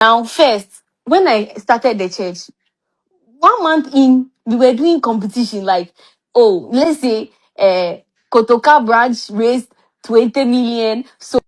Now, first, when I started the church, 1 month in, we were doing competition. Like, oh, let's say, Kotoka branch raised 20 million. So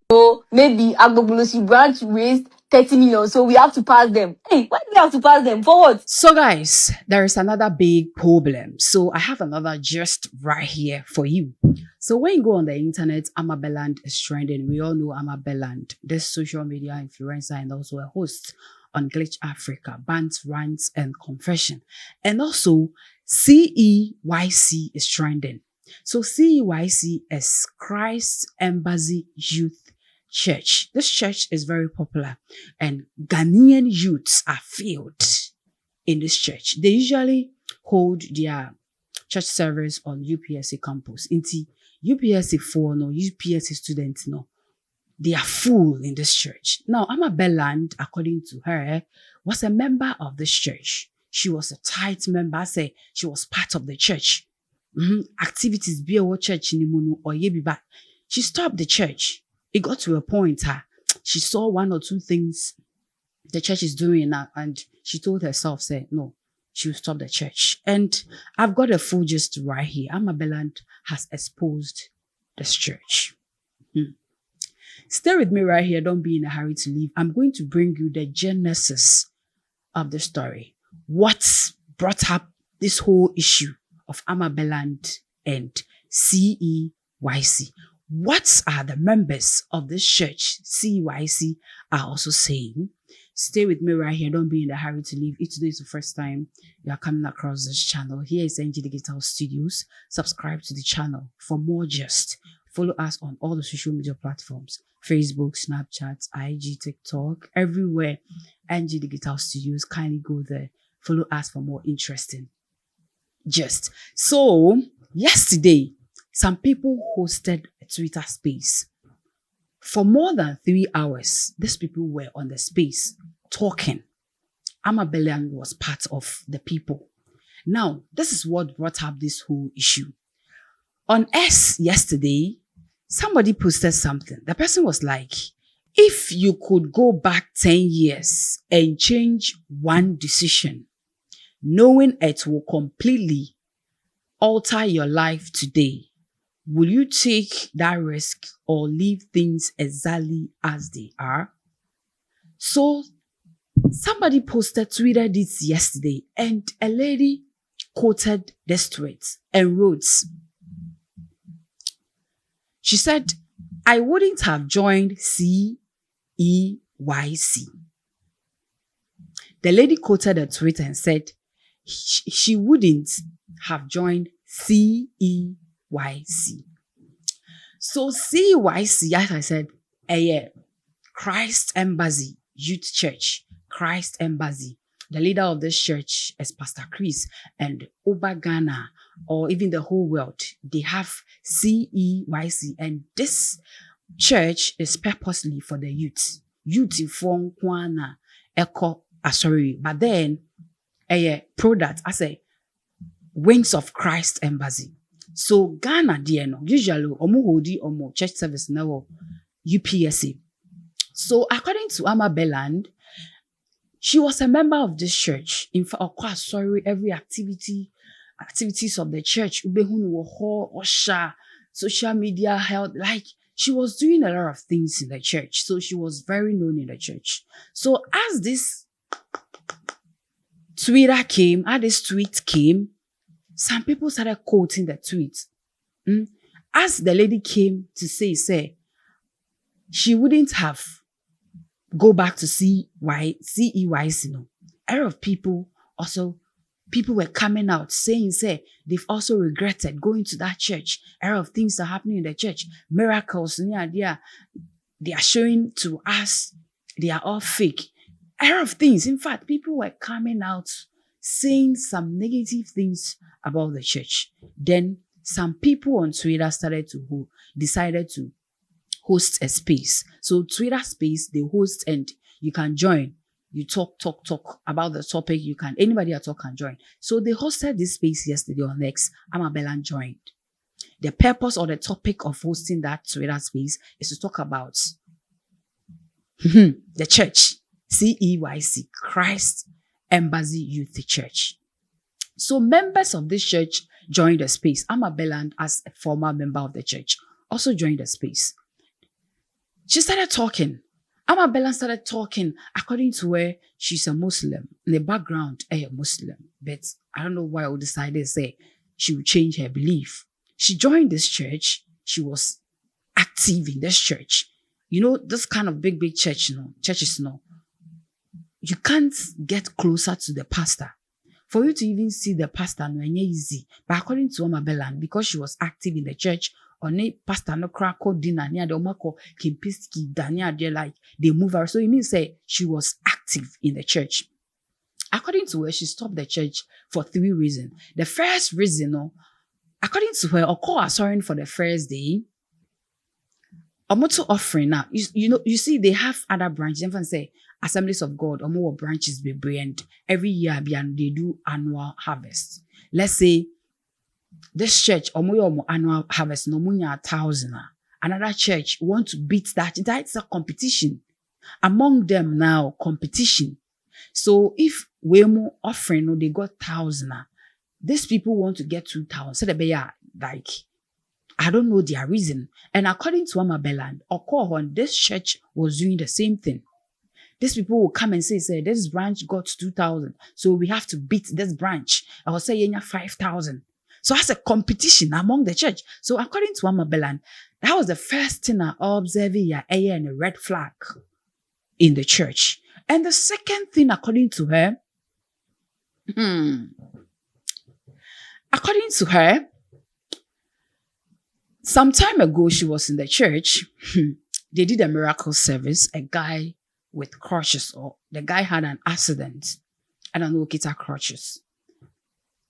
maybe Agbogbolosi branch raised 30 million. So we have to pass them. Hey, why do we have to pass them? For what? So guys, there is another big problem. So I have another gist right here for you. So when you go on the internet, Ama Borland is trending. We all know Ama Borland, this social media influencer and also a host on Glitch Africa, Bants, Rants, and Confession. And also CEYC is trending. So CEYC is Christ Embassy Youth Church. This church is very popular and Ghanaian youths are filled in this church. They usually hold their church service on UPSC campus. Inti UPSC 4 no, UPSC students no, they are full in this church. Now, Ama Borland, according to her, was a member of this church. She was a tight member. I say she was part of the church. Activities be a church in Munu or yebi back. She stopped the church. It got to a point she saw one or two things the church is doing now, and she told herself, say, no, she will stop the church. And I've got a full gist right here. Ama Borland has exposed this church. Stay with me right here. Don't be in a hurry to leave. I'm going to bring you the genesis of the story. What brought up this whole issue of Ama Borland and CEYC? What are the members of this church, CEYC, are also saying? Stay with me right here. Don't be in a hurry to leave. If today is the first time you are coming across this channel, here is NG Digital Studios. Subscribe to the channel for more gist. Follow us on all the social media platforms. Facebook, Snapchat, IG, TikTok, everywhere. NG Digital Studios. Kindly go there. Follow us for more interesting gist. So, yesterday, some people hosted a Twitter space. For more than 3 hours, these people were on the space talking. Ama Borland was part of the people. Now, this is what brought up this whole issue. On X yesterday, somebody posted something. The person was like, if you could go back 10 years and change one decision, knowing it will completely alter your life today, will you take that risk or leave things exactly as they are? So, somebody tweeted this yesterday, and a lady quoted this tweet and wrote, she said, I wouldn't have joined CEYC. The lady quoted a tweet and said, she wouldn't have joined CEYC. So CEYC, as I said, Christ Embassy Youth Church, Christ Embassy. The leader of this church is Pastor Chris, and over Ghana or even the whole world, they have CEYC, and this church is purposely for the youth. Youth from Kwana, Echo, sorry, but then a product, I say, Wings of Christ Embassy. So Ghana, dear no, usually omo hodi omo church service now UPSC. So according to Ama Borland, she was a member of this church. In fact, every activities of the church, social media help, like she was doing a lot of things in the church. So she was very known in the church. So as this tweet came, some people started quoting the tweet. As the lady came to say, she wouldn't have go back to CEYC. No. A lot of people were coming out saying, they've also regretted going to that church. A lot of things are happening in the church. Miracles, they are showing to us, they are all fake. A lot of things. In fact, people were coming out saying some negative things about the church. Then some people on Twitter decided to host a space. So Twitter space, they host and you can join. You talk about the topic. Anybody at all can join. So they hosted this space yesterday on X. Ama Borland joined. The purpose or the topic of hosting that Twitter space is to talk about the church, CEYC, Christ Embassy Youth Church. So members of this church joined the space. Ama Borland, as a former member of the church, also joined the space. She started talking. Ama Borland started talking. According to her, she's a Muslim. In the background, a Muslim. But I don't know why I decided to say she would change her belief. She joined this church. She was active in this church. You know, this kind of big churches, you can't get closer to the pastor. For you to even see the pastor, no, it's easy. But according to Ama Borland, because she was active in the church, on a pastor no crack dinner near the omako kimpiski dania they like they move her. So it means say she was active in the church. According to her, she stopped the church for 3 reasons. The first reason, according to her, Oko sorry for the first day. Omoto offering now. You see, they have other branches. Everyone say Assemblies of God, or more branches be brand. Every year they do annual harvest. Let's say this church, or annual harvest, no money 1,000. Another church want to beat that. That's a competition. Among them now, competition. So if we're more offering, no, they got 1,000. These people want to get 2,000. So they be like, I don't know their reason. And according to Ama Borland, this church was doing the same thing. These people will come and say, this branch got 2,000. So we have to beat this branch. I will say, 5,000. So that's a competition among the church. So according to Ama Borland, that was the first thing I observed and a red flag in the church. And the second thing, according to her, some time ago, she was in the church. They did a miracle service. A guy with crutches, or the guy had an accident. I don't know, kita crutches.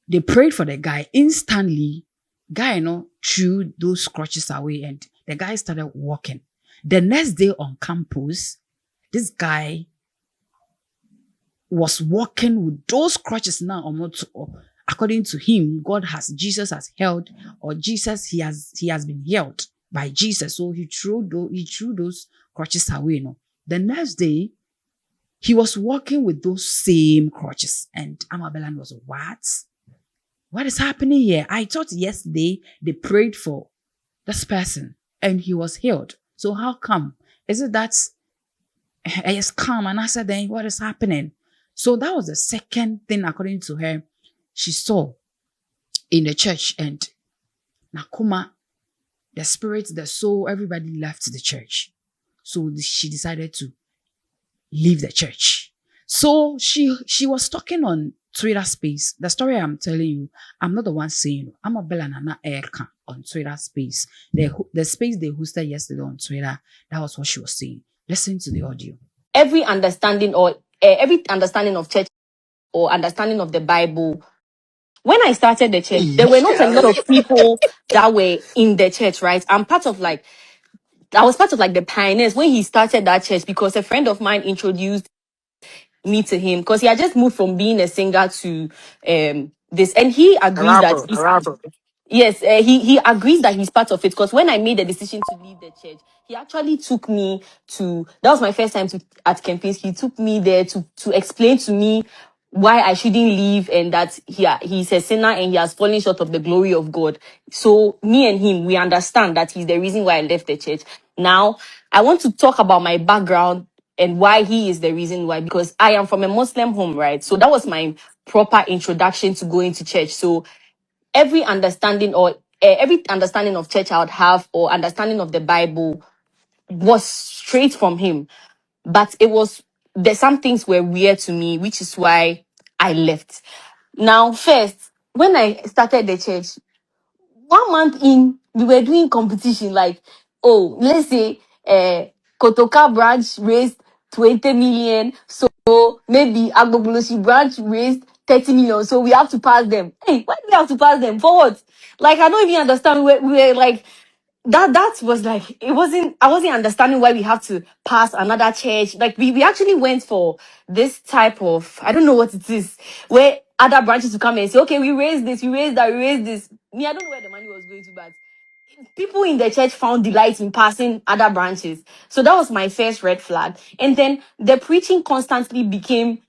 They prayed for the guy. Instantly, guy, threw those crutches away and the guy started walking. The next day on campus, this guy was walking with those crutches now. According to him, Jesus has held, or Jesus, he has been held by Jesus. So he threw those crutches away. The next day, he was walking with those same crutches. And Ama Borland was, what? What is happening here? I thought yesterday they prayed for this person and he was healed. So how come? Is it that he is calm? And I said, then what is happening? So that was the second thing, according to her, she saw in the church. And Nakuma, the spirit, the soul, everybody left the church. So she decided to leave the church. So she was talking on Twitter space. The story I'm telling you, I'm not the one saying. Ama Borland and Erka on Twitter space. The space they hosted yesterday on Twitter, that was what she was saying. Listen to the audio. Every understanding of church or understanding of the Bible. When I started the church, there were not a lot of people that were in the church, right? I was part of the pioneers when he started that church, because a friend of mine introduced me to him, because he had just moved from being a singer to this, and he agrees that yes, he agrees that he's part of it, because when I made the decision to leave the church, he actually took me to, that was my first time at Kempinski. He took me there to explain to me why I shouldn't leave, and that he's a sinner and he has fallen short of the glory of God. So me and him, we understand that he's the reason why I left the church. Now, I want to talk about my background and why he is the reason why, because I am from a Muslim home, right? So that was my proper introduction to going to church. So every understanding of church I would have, or understanding of the Bible, was straight from him. But some things were weird to me, which is why I left. Now, first, when I started the church, 1 month in, we were doing competition. Like, let's say Kotoka branch raised 20 million. So maybe Agbogolosi branch raised 30 million. So we have to pass them. Hey, why do we have to pass them? For what? Like, I don't even understand. We were like, that was like, I wasn't understanding why we have to pass another church. Like, we actually went for this type of, I don't know what it is, where other branches will come and say, okay, we raised this, we raised that, we raised this. Me, I don't know where the money was going to, but people in the church found delight in passing other branches. So that was my first red flag. And then the preaching constantly became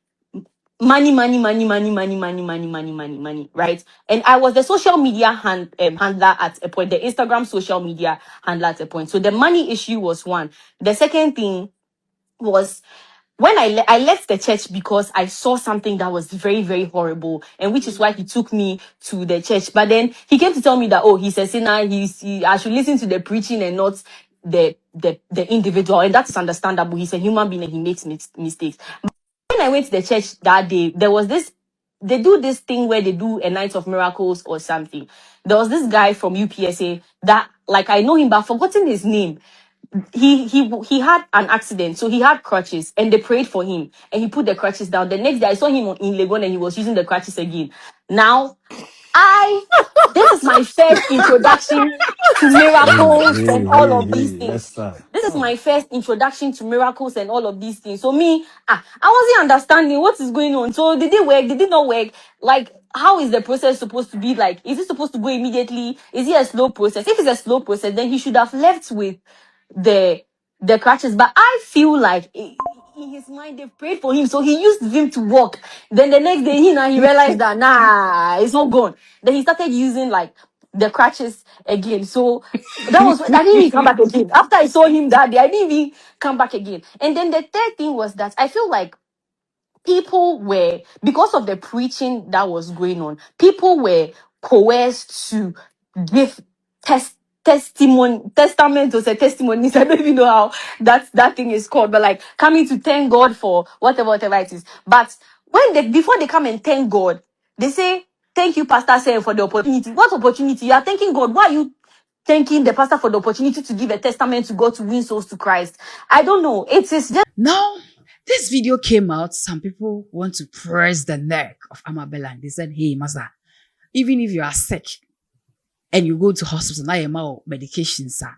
money, money, money, money, money, money, money, money, money, money, right? And I was the social media handler at a point, the Instagram social media handler at a point. So the money issue was one. The second thing was when I left the church because I saw something that was very, very horrible, and which is why he took me to the church. But then he came to tell me that, oh, he's a sinner, I should listen to the preaching and not the individual, and that's understandable. He's a human being and he makes mistakes. When I went to the church that day, there was this, they do this thing where they do a night of miracles or something. There was this guy from UPSA that, like, I know him, but I've forgotten his name. He had an accident, so he had crutches, and they prayed for him, and he put the crutches down. The next day, I saw him in Legon, and he was using the crutches again. Now, this is my first introduction to miracles and all of these things. Esther. This is my first introduction to miracles and all of these things. So me, I wasn't understanding what is going on. So did it work? Did it not work? Like, how is the process supposed to be? Like, is it supposed to go immediately? Is it a slow process? If it's a slow process, then he should have left with the crutches. But I feel like in his mind they've prayed for him, so he used him to walk. Then the next day he realized that it's not gone. Then he started using like the crutches again. So that was, I didn't even come back again. After I saw him that day, I didn't even come back again. And then the third thing was that I feel like people were, because of the preaching that was going on, people were coerced to give testament or say testimonies. I don't even know how that thing is called, but like coming to thank God for whatever it is. But before they come and thank God, they say, thank you, Pastor Sam, for the opportunity. What opportunity? You are thanking God. Why are you thanking the pastor for the opportunity to give a testament to God to win souls to Christ? I don't know. It is just Now, this video came out. Some people want to press the neck of Ama Borland. They said, hey, Master, even if you are sick and you go to hospital, now you're out medication, sir.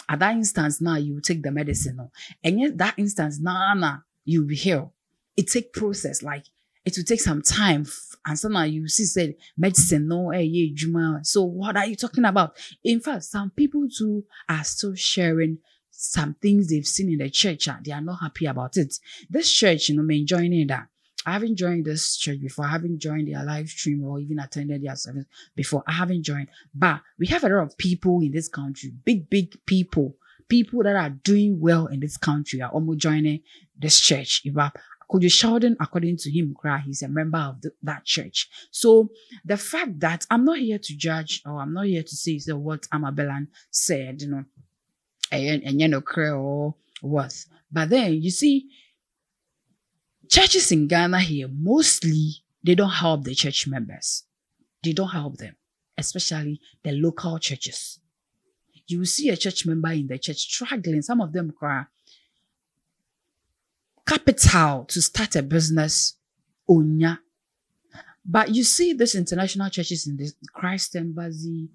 At that instance, now you take the medicine. No? And yet that instance, now you'll be healed. It take process. Like, it will take some time. And so now you see, said, medicine, no, yeah, Juma. So what are you talking about? In fact, some people too are still sharing some things they've seen in the church. They are not happy about it. This church, me joining that. I haven't joined this church before. I haven't joined their live stream or even attended their service before. I haven't joined. But we have a lot of people in this country, big people that are doing well in this country are almost joining this church. Could you Sheldon, according to him, he's a member of that church. So the fact that I'm not here to judge or I'm not here to say what Ama Borland said, and or what. But then you see, churches in Ghana here, mostly, they don't help the church members. They don't help them, especially the local churches. You will see a church member in the church struggling. Some of them cry capital to start a business. Onya. But you see these international churches in the Christ Embassy,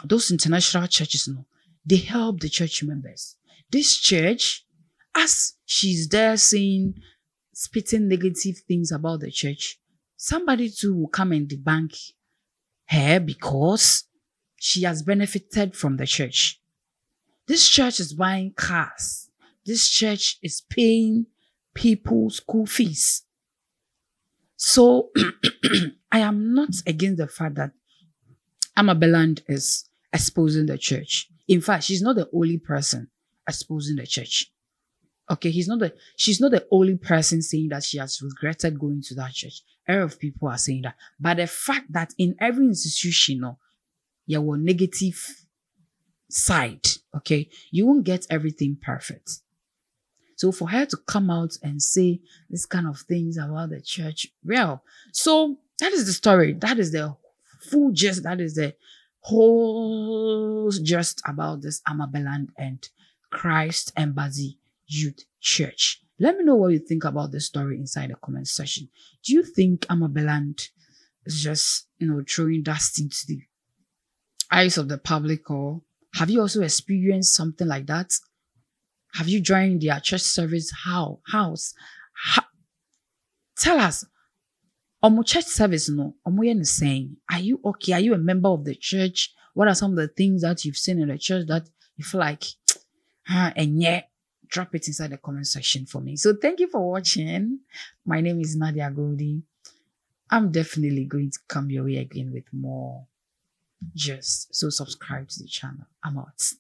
those international churches, they help the church members. This church, as she's there saying, spitting negative things about the church, somebody too will come and debunk her because she has benefited from the church. This church is buying cars. This church is paying people school fees. So I am not against the fact that Ama Borland is exposing the church. In fact, she's not the only person exposing the church. Okay, she's not the only person saying that she has regretted going to that church. A lot of people are saying that. But the fact that in every institution, there were negative side, okay? You won't get everything perfect. So for her to come out and say this kind of things about the church, well, so that is the story. That is the full gist. That is the whole gist about this Ama Borland and Christ Embassy Youth Church. Let me know what you think about this story inside the comment section. Do you think Ama Borland is just, throwing dust into the eyes of the public, or have you also experienced something like that? Have you joined their church service? How? Tell us. Church service, saying, are you okay? Are you a member of the church? What are some of the things that you've seen in the church that you feel like, and yet, drop it inside the comment section for me. So thank you for watching. My name is Nadia Goldie. I'm definitely going to come your way again with more. Just so subscribe to the channel. I'm out.